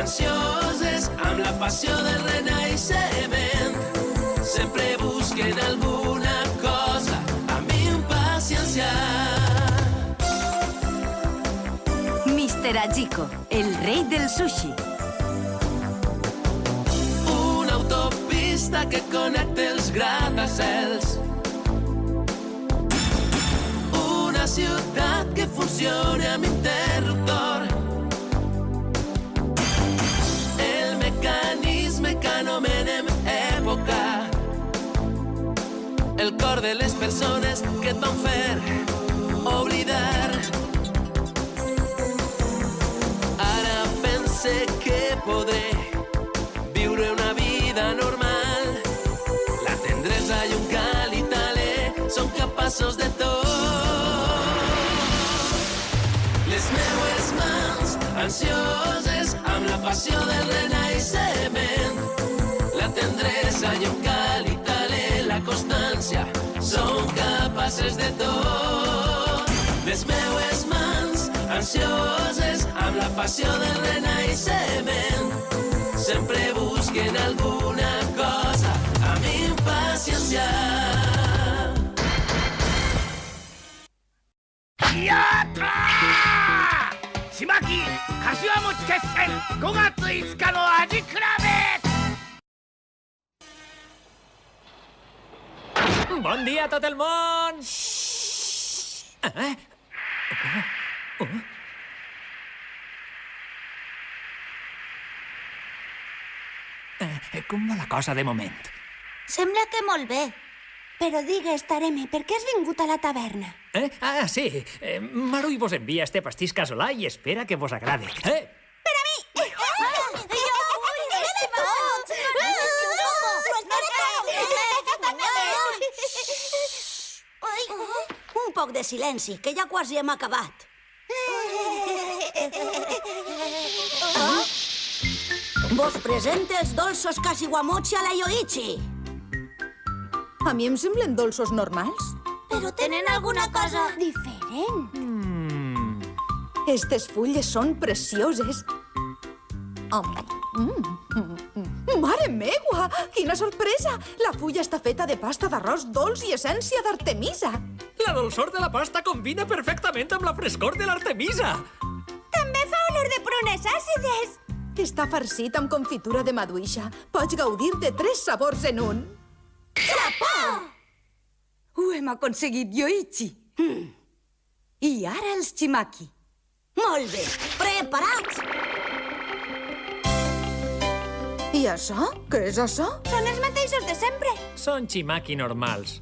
ansioses amb la passió del renaixement. Sempre busquen alguna cosa amb impaciència. Mr. Ajiko, el rei del sushi. Una autopista que connecta els gratacels. Una ciutat que funciona amb interruptor. El mecanisme que anomenem època. El cor de les persones que et van fer oblidar. Ara pense que podré viure una vida normal. La tendresa i un càlid talè són capaços de tot. Les meues mans ansioses amb la passió del renaixement. La tendresa i un càlid talè, la constància, són capaces de tot. Les meues mans ansioses amb la passió del renaixement. Sempre busquen alguna cosa amb impaciència. Yatta! Shimaki Kashiwamochi Kessen 5月5日の味比べ! Bon dia a tot el món! Com va la cosa de moment? Sembla que molt bé. Però digues, Taremi, per què has vingut a la taverna? Sí. Marui vos envia este pastís casolà i espera que vos agrade. Per a mi! Un poc de silenci, que ja quasi hem acabat. Vos presente els dolços Kashiwamochi a la Yoichi. A mi em semblen dolços normals. Però tenen alguna cosa diferent. Estes fulles són precioses. Mare meua! Quina sorpresa! La fulla està feta de pasta d'arròs dolç i essència d'artemisa. La dolçor de la pasta combina perfectament amb la frescor de l'artemisa. També fa olor de prunes àcides. Està farcit amb confitura de maduixa. Pots gaudir de 3 sabors en un. Chapó! Ho hem aconseguit, Yoichi. I ara els chimaki. Molt bé. Preparats? I això? Què és això? Són els mateixos de sempre. Són chimaki normals.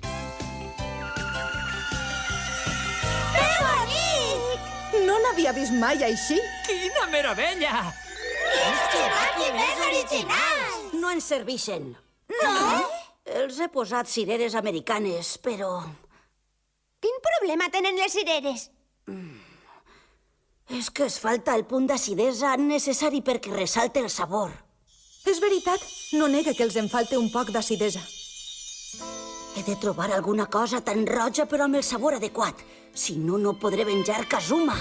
Meu amic! No n'havia vist mai així. Quina meravella! Els chimaki més originals! No ens serveixen. No? Els he posat cireres americanes, però... Quin problema tenen les cireres? És que es falta el punt d'acidesa necessari perquè ressalte el sabor. És veritat, no nega que els en falta un poc d'acidesa. He de trobar alguna cosa tan roja però amb el sabor adequat. Si no, no podré venjar Kazuma.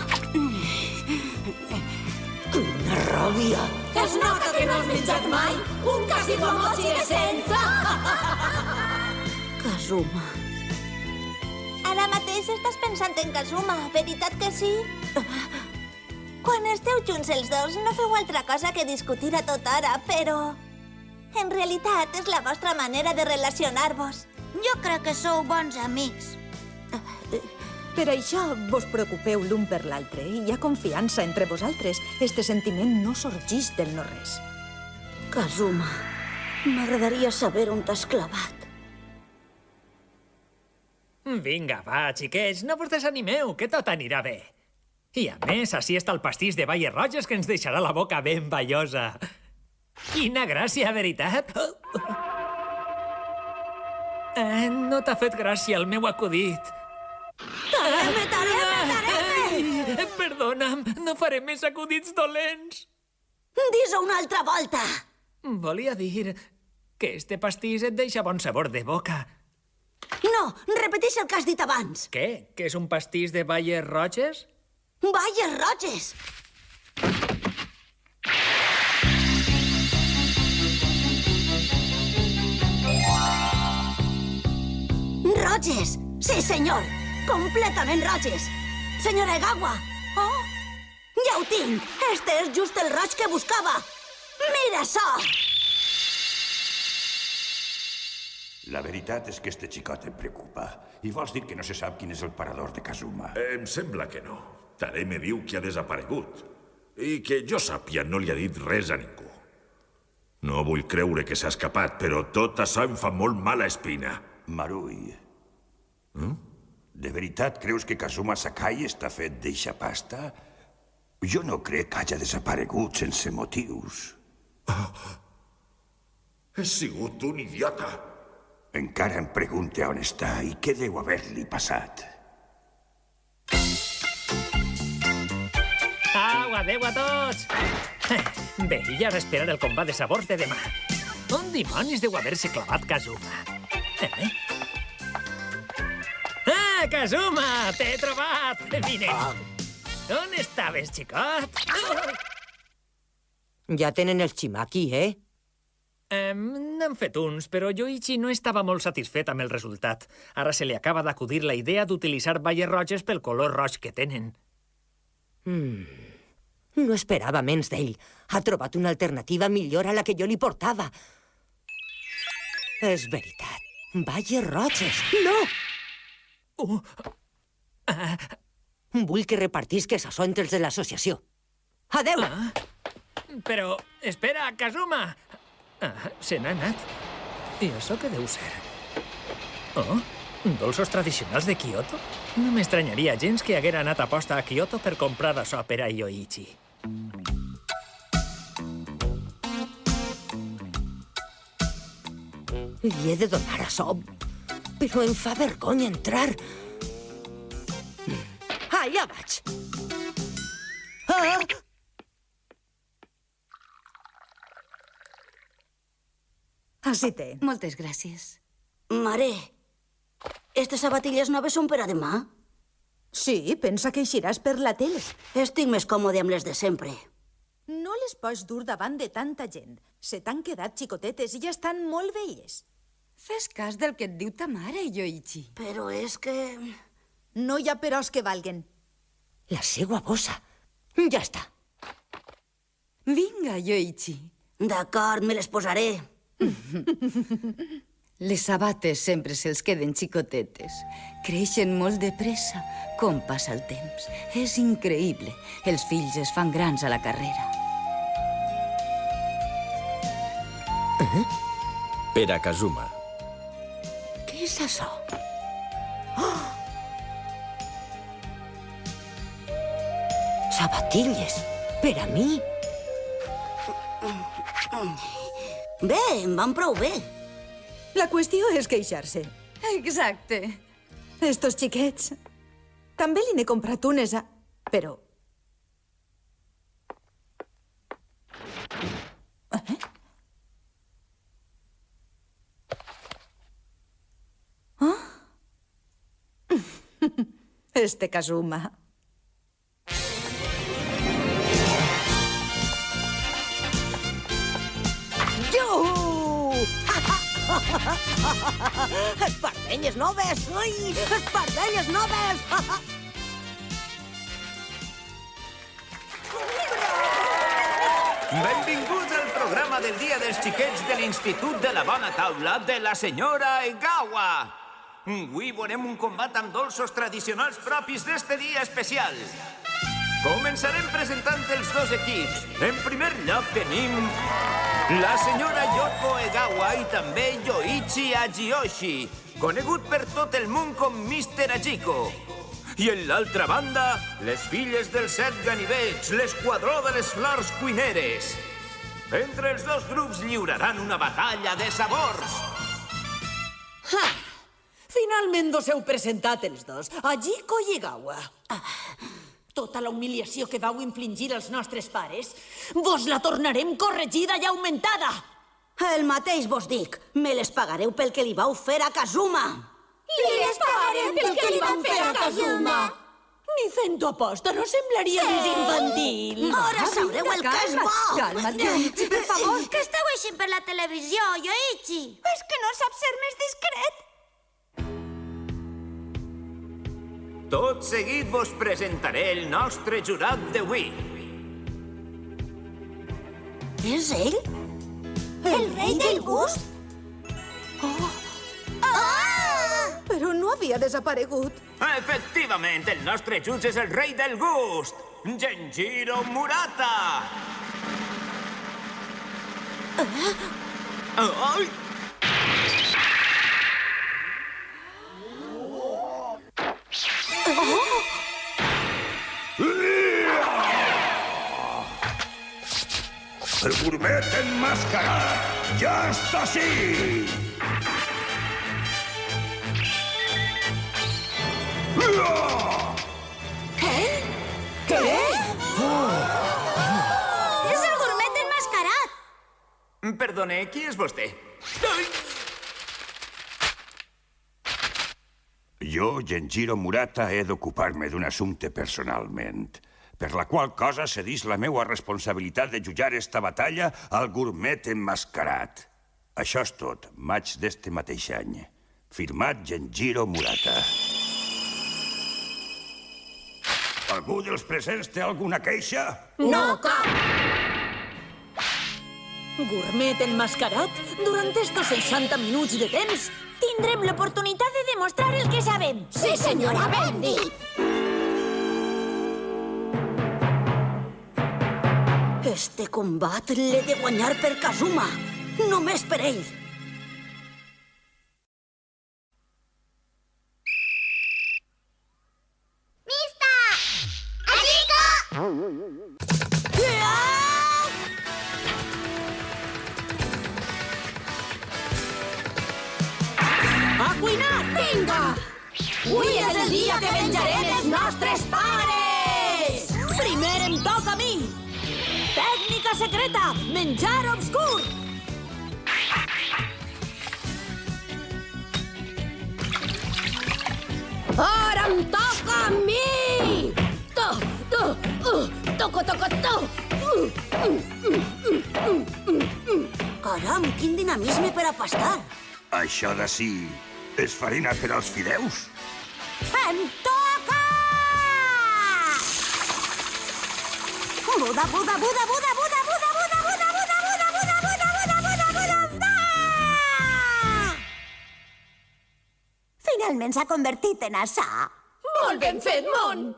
Quina ràbia! Es nota que no has menjat mai un Kashiwamochi decent! Kazuma... Ara mateix estàs pensant en Kazuma, veritat que sí? Quan esteu junts els dos, no feu altra cosa que discutir a tota hora, però... En realitat, és la vostra manera de relacionar-vos. Jo crec que sou bons amics. Per això vos preocupeu l'un per l'altre i hi ha confiança entre vosaltres. Este sentiment no sorgeix del no-res. Kazuma, m'agradaria saber on t'has clavat. Vinga, va, xiquets, no vos desanimeu, que tot anirà bé. I a més, així està el pastís de baies roges que ens deixarà la boca ben ballosa. Quina gràcia, veritat? No t'ha fet gràcia el meu acudit. Tareme! Perdona'm, no faré més acudits dolents. Dis-ho una altra volta! Volia dir que este pastís et deixa bon sabor de boca. No, repeteix el que has dit abans. Què? Que és un pastís de baies roges? Baies roges! roges! Sí, senyor! Completament roges! Senyora Egawa! Oh! Ja ho tinc! Este és just el roig que buscava! Mira això! La veritat és que este xicot em preocupa. I vols dir que no se sap quin és el parador de Kazuma? Em sembla que no. Tare me diu que ha desaparegut. I que jo sàpia no li ha dit res a ningú. No vull creure que s'ha escapat, però tot això em fa molt mala espina. Marui, de veritat creus que Kazuma Sakai està fet d'eixa pasta? Jo no crec que hagi desaparegut sense motius. He sigut un idiota. Encara em pregunta on està i què deu haver-li passat. Au, adeu a tots! Bé, i ara esperar el combat de sabors de demà. On dimonis deu haver-se clavat Kazuma? Ah, Kazuma! T'he trobat! Vine! On estaves, xicot? Ja tenen els Chimaki, N'han fet uns, però Yoichi no estava molt satisfet amb el resultat. Ara se li acaba d'acudir la idea d'utilitzar baies roges pel color roig que tenen. No esperava menys d'ell. Ha trobat una alternativa millor a la que jo li portava. És veritat. Baies roges. No! Vull que repartisques això entre els de l'associació. Adeu! Però, espera, Kazuma! Se n'ha anat. I això què deu ser? Oh, dolços tradicionals de Kyoto? No m'estranyaria gens que haguera anat a posta a Kyoto per comprar això per a Yoichi. Li he de donar això, però em fa vergonya entrar. Allà vaig. Així té. Moltes gràcies. Mare, estes sabatilles noves són per a demà? Sí, pensa que eixiràs per la tele. Estic més còmode amb les de sempre. No les pots dur davant de tanta gent. Se t'han quedat xicotetes i ja estan molt velles. Fes cas del que et diu ta mare, Yoichi. Però és que... No hi ha peròs que valguen. La seua bossa. Ja està. Vinga, Yoichi. D'acord, me les posaré. Les sabates sempre se'ls queden xicotetes. Creixen molt de pressa, com passa el temps. És increïble. Els fills es fan grans a la carrera. Per a Kazuma. Què és això? Sabatilles. Per a mi. Bé, em van prou bé. La qüestió és queixar-se. Exacte. Estos xiquets. També li n'he comprat unes a... Però... Este Kazuma. Espardenyes noves! Ai, espardenyes noves! Benvinguts al programa del Dia dels Xiquets de l'Institut de la Bona Taula de la senyora Egawa. Avui veurem un combat amb dolços tradicionals propis d'este dia especial. Començarem presentant els dos equips. En primer lloc tenim la senyora Yoko Egawa i també Yoichi Ajiyoshi, conegut per tot el món com Mr. Ajiko. I en l'altra banda, les filles dels 7 ganivets, l'esquadró de les flors cuineres. Entre els dos grups lliuraran una batalla de sabors. Finalment us heu presentat els dos, Ajiko i Egawa. Tota la humiliació que vau infligir als nostres pares, vos la tornarem corregida i augmentada. El mateix vos dic. Me les pagareu pel que li vau fer a Kazuma. Li les pagarem pel que li van fer a Kazuma. Ni fent-ho aposta, no semblaria més infantil. Ara sabreu el que és bo. Calma't, Yoichi, per favor. Que esteu així per la televisió, Yoichi? És que no sap ser més discret. Tot seguit vos presentaré el nostre jurat d'avui. És ell? El rei del gust? Però no havia desaparegut. Efectivament, el nostre jutge és el rei del gust, Genjiro Murata. Ai! El gourmet enmascarat ja està ací! Què? És el gourmet enmascarat! Perdone, qui és vostè? Ai! Jo, Genjiro Murata, he d'ocupar-me d'un assumpte personalment, per la qual cosa cedís la meua responsabilitat de jutjar esta batalla al gourmet enmascarat. Això és tot, maig d'este mateix any. Firmat Genjiro Murata. Algú dels presents té alguna queixa? No cap! Gourmet enmascarat, durant estos 60 minuts de temps, tindrem l'oportunitat de demostrar el que sabem. Sí, senyora, ben dit! Este combat l'he de guanyar per Kazuma. Només per ell. a cuinar! Vinga! Avui és el dia que venjarem els nostres pares! Primer em toca a mi! Tècnica secreta! Menjar obscur! Ara em toca a mi! Toco! Caram, quin dinamisme per a pastar! Això d'ací és farina per als fideus? Em toca! Buda, buda, buda, buda, buda, buda, buda, buda, buda, buda, buda, buda, buda, buda, buda, buda! Finalment s'ha convertit en assà. Molt ben fet, Mon!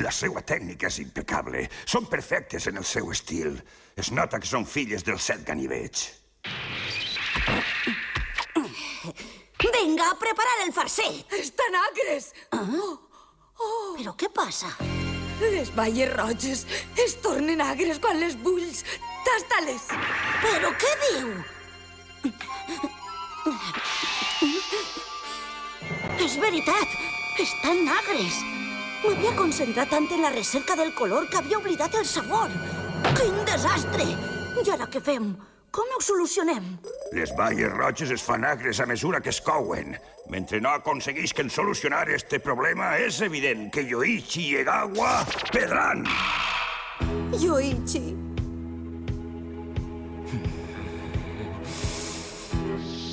La seva tècnica és impecable. Són perfectes en el seu estil. Es nota que són filles dels 7 ganivets. Vinga, a preparar el farcet. Estan agres! Però què passa? Les baies roges es tornen agres quan les bulls. Tasta-les! Però què diu? És veritat, estan agres. M'havia concentrat tant en la recerca del color que havia oblidat el sabor. Quin desastre! I ara què fem? Com ho solucionem? Les baies roges es fan agres a mesura que es couen. Mentre no aconseguisquen solucionar este problema, és evident que Yoichi i Egawa perdran. Yoichi.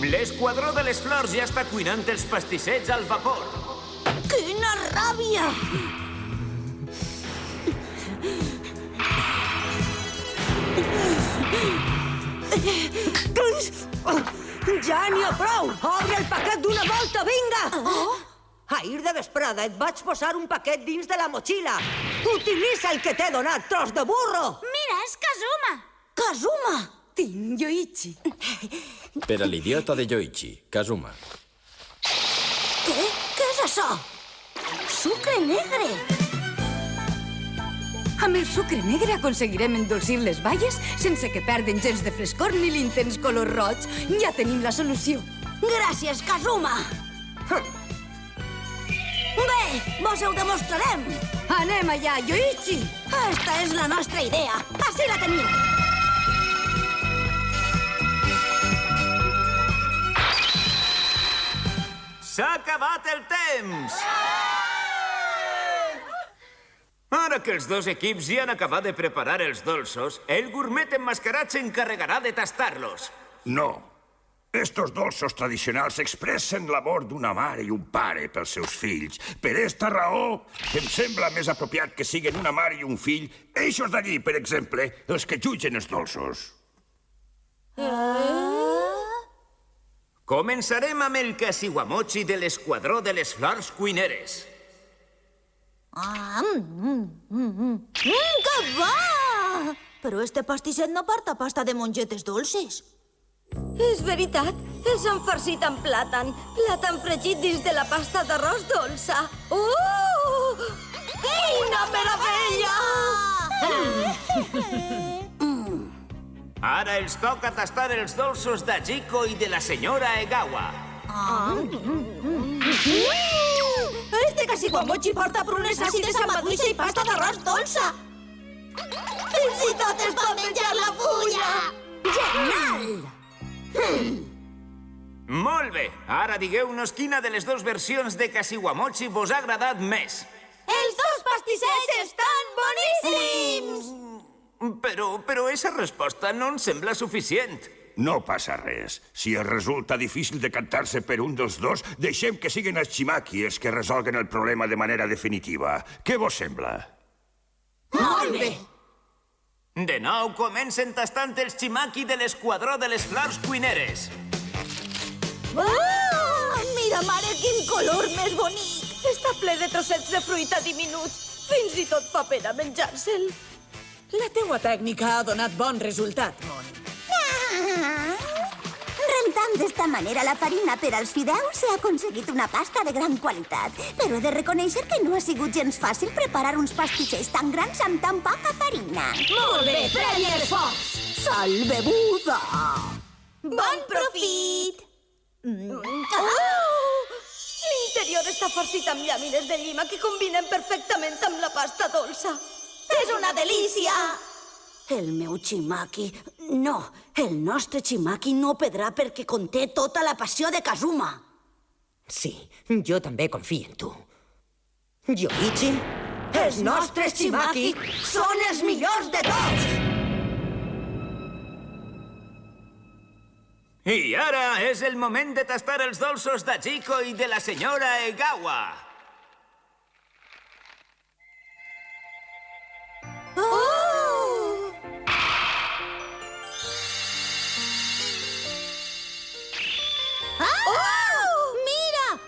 L'esquadró de les flors ja està cuinant els pastissets al vapor. Quina ràbia! Ja n'hi ha prou! Obre el paquet d'una volta, vinga! Ahir de vesprada et vaig posar un paquet dins de la motxilla. Utilitza el que t'he donat, tros de burro! Mira, és Kazuma! Kazuma! Tinc Yoichi. Per a l'idiota de Yoichi, Kazuma. Què? Què és això? Sucre negre! Amb el sucre negre aconseguirem endolcir les baies sense que perden gens de frescor ni l'intens color roig. Ja tenim la solució. Gràcies, Kazuma! Bé, vos ho demostrarem! Anem allà, Yoichi! Esta és la nostra idea. Així la teniu! S'ha acabat el temps! Ara que els dos equips ja han acabat de preparar els dolços, el gourmet enmascarat s'encarregarà de tastar-los. No. Estos dolços tradicionals expressen l'amor d'una mare i un pare pels seus fills. Per esta raó, em sembla més apropiat que siguen una mare i un fill, eixos d'allí, per exemple, els que jutgen els dolços. Començarem amb el Cacihuamochi de l'esquadró de les flors cuineres. Que bo! Però este pastisset no porta pasta de mongetes dolces. És veritat, els han farcit amb plàtan fregit dins de la pasta d'arròs dolça. Quina meravella! Ara els toca tastar els dolços d'Ajiko i de la senyora Egawa. Este Cacihuamochi porta prunes àcides amb maduixa i pasta d'arròs dolça. Fins i tot es pot menjar la fulla! Genial! Molt bé, ara digueu-nos quina de les dues versions de Cacihuamochi vos ha agradat més. Els dos pastissets estan boníssims! Però esa resposta no ens sembla suficient. No passa res. Si es resulta difícil decantar-se per un dels dos, deixem que siguin els Chimaki els que resolguen el problema de manera definitiva. Què vos sembla? Molt bé! De nou, comencen tastant els Chimaki de l'esquadró de les flors cuineres. Mira, mare, quin color més bonic! Està ple de trossets de fruita diminuts. Fins i tot fa pena menjar-se'l. La teua tècnica ha donat bon resultat, Mon. Rentant d'esta manera la farina per als fideus s'ha aconseguit una pasta de gran qualitat. Però he de reconèixer que no ha sigut gens fàcil preparar uns pastissets tan grans amb tan poca farina. Molt bé, premi esforç! Salve Buda! Bon profit! L'interior està farcit amb llàmines de llima que combinen perfectament amb la pasta dolça. És una delícia! El meu Chimaki... No, el nostre Chimaki no pedrà perquè conté tota la passió de Kazuma. Sí, jo també confio en tu. Yoichi, Els nostres Chimaki són els millors de tots! I ara és el moment de tastar els dolços d'Ajiko i de la senyora Egawa.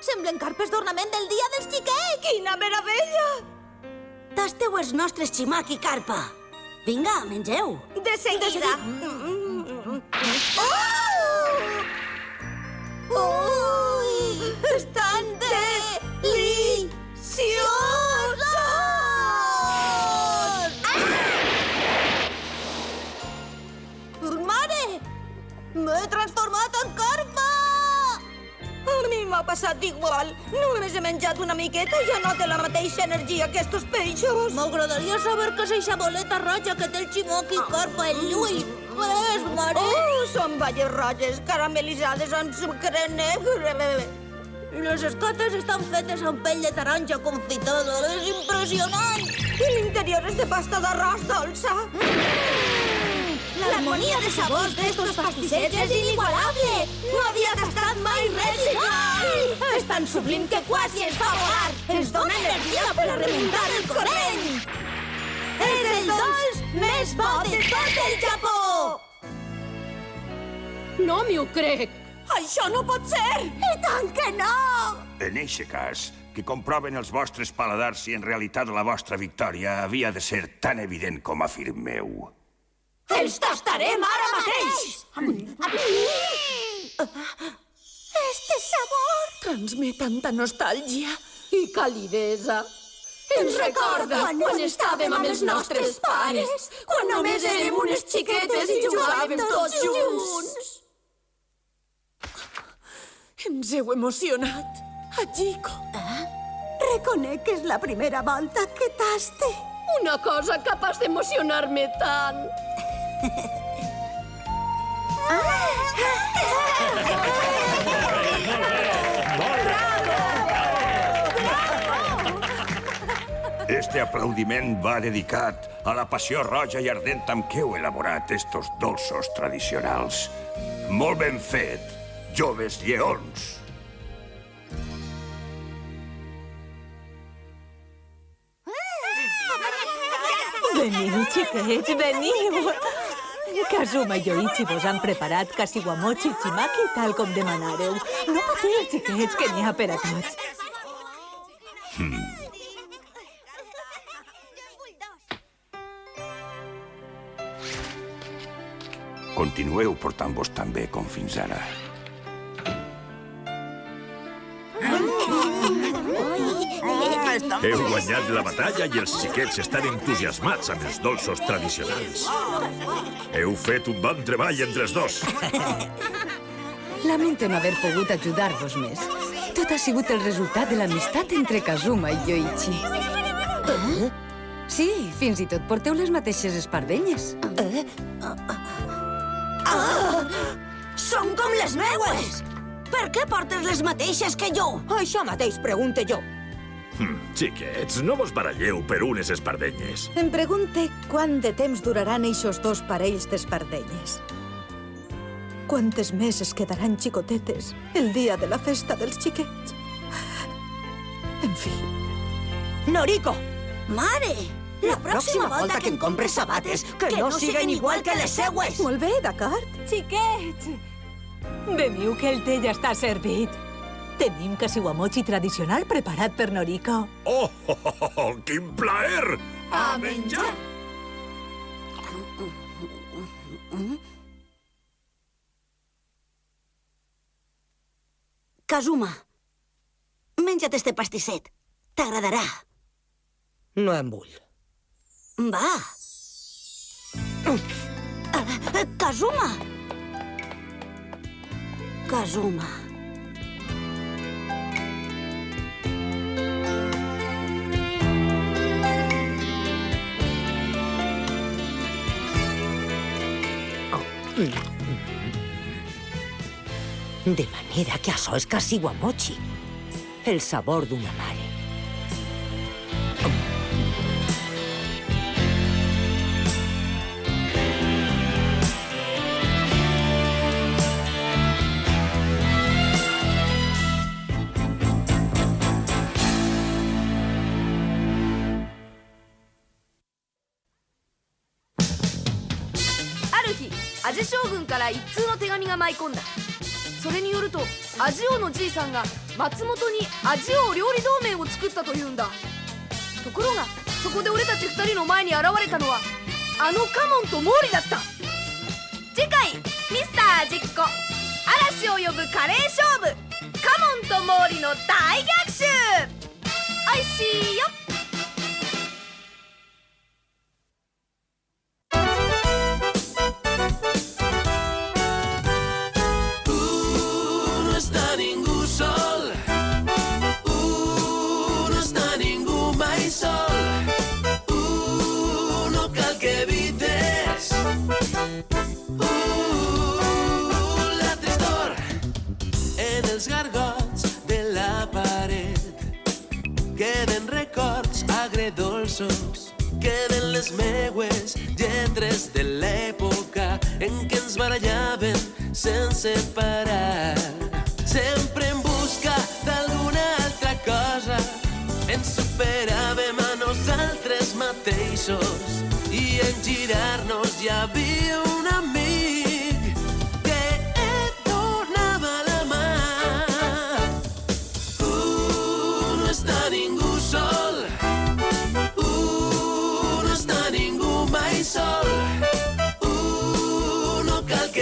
Semblen carpes d'ornament del dia dels xiquets! Quina meravella! Tasteu els nostres Chimaki, carpa. Vinga, mengeu. De seguida. Ui! Estan deliciosos! Mare! M'he transformat en carpa! A mi m'ha passat igual. Només he menjat una miqueta i ja no té la mateixa energia que estos peixos. M'agradaria saber què és eixa boleta roja que té el Chimaki carpa en l'ull. Què és, mare? Són baies roges caramelitzades amb sucre negre. Les escates estan fetes amb pell de taronja confitada. És impressionant! I l'interior és de pasta d'arròs dolça. L'harmonia de sabors d'estos pastissets és inigualable! No havia tastat mai res igual! És tan sublim que quasi ens fa volar. Ens dona energia per a remuntar el corrent! És el dolç més bo de tot el Japó! No m'hi ho crec! Això no pot ser! I tant que no! En eixe cas, que comproven els vostres paladars si en realitat la vostra victòria havia de ser tan evident com afirmeu. Els tastarem ara mateix! Este sabor! Transmet tanta nostàlgia i calidesa. Ens recorda quan estàvem amb els nostres pares, quan només érem unes xiquetes i jugàvem tots junts. Ens heu emocionat, Ajiko. Reconec que és la primera volta que taste. Una cosa capaç d'emocionar-me tant. Este aplaudiment va dedicat a la passió roja i ardent amb què heu elaborat estos dolços tradicionals. Molt ben fet. joves lleons. Veniu, xiquets, veniu. Kazuma i Yoichi vos han preparat Kashiwamochi Chimaki tal com demanàreu. No patiu, xiquets, que n'hi ha per a tots. Continueu portant-vos tan bé com fins ara. Heu guanyat la batalla i els xiquets estan entusiasmats amb els dolços tradicionals. Heu fet un bon treball entre els dos. Lamento no haver pogut ajudar-vos més. Tot ha sigut el resultat de l'amistat entre Kazuma i Yoichi. Sí, fins i tot porteu les mateixes espardenyes. Són com les meues! Per què portes les mateixes que jo? Això mateix pregunte jo. Xiquets, no vos baralleu per unes espardenyes. Em pregunte quant de temps duraran eixos dos parells d'espardenyes. Quantes més es quedaran xicotetes el dia de la festa dels xiquets? En fi. Noriko! Mare! La pròxima volta que em compres sabates, que no siguen igual que les seues! Molt bé, d'acord. Xiquets! Veniu que el té ja està servit. Tenim Kashiwamochi tradicional preparat per Noriko. Quin plaer! A menjar! Kazuma, menja't este pastisset. T'agradarà. No em vull. Va. Kazuma! Kazuma. De manera que això és Kashiwamochi, el sabor d'una mare.それによると味王のじいさんが松本に味王料理同盟を作ったというんだ。ところがそこで俺たち2人の前に現れたのはあのカモンと毛利だった。次回ミスター実行嵐を呼ぶカレー勝負、カモンと毛利の大逆襲。おいしいよ。Els gargots de la paret queden records agredolços, queden les meues lletres de l'època en què ens barallaven sense parar. Sempre en busca d'alguna altra cosa ens superàvem a nosaltres mateixos i en girar-nos hi havia un amic que et donava la mà. No està ningú sol, no està ningú mai sol, no cal que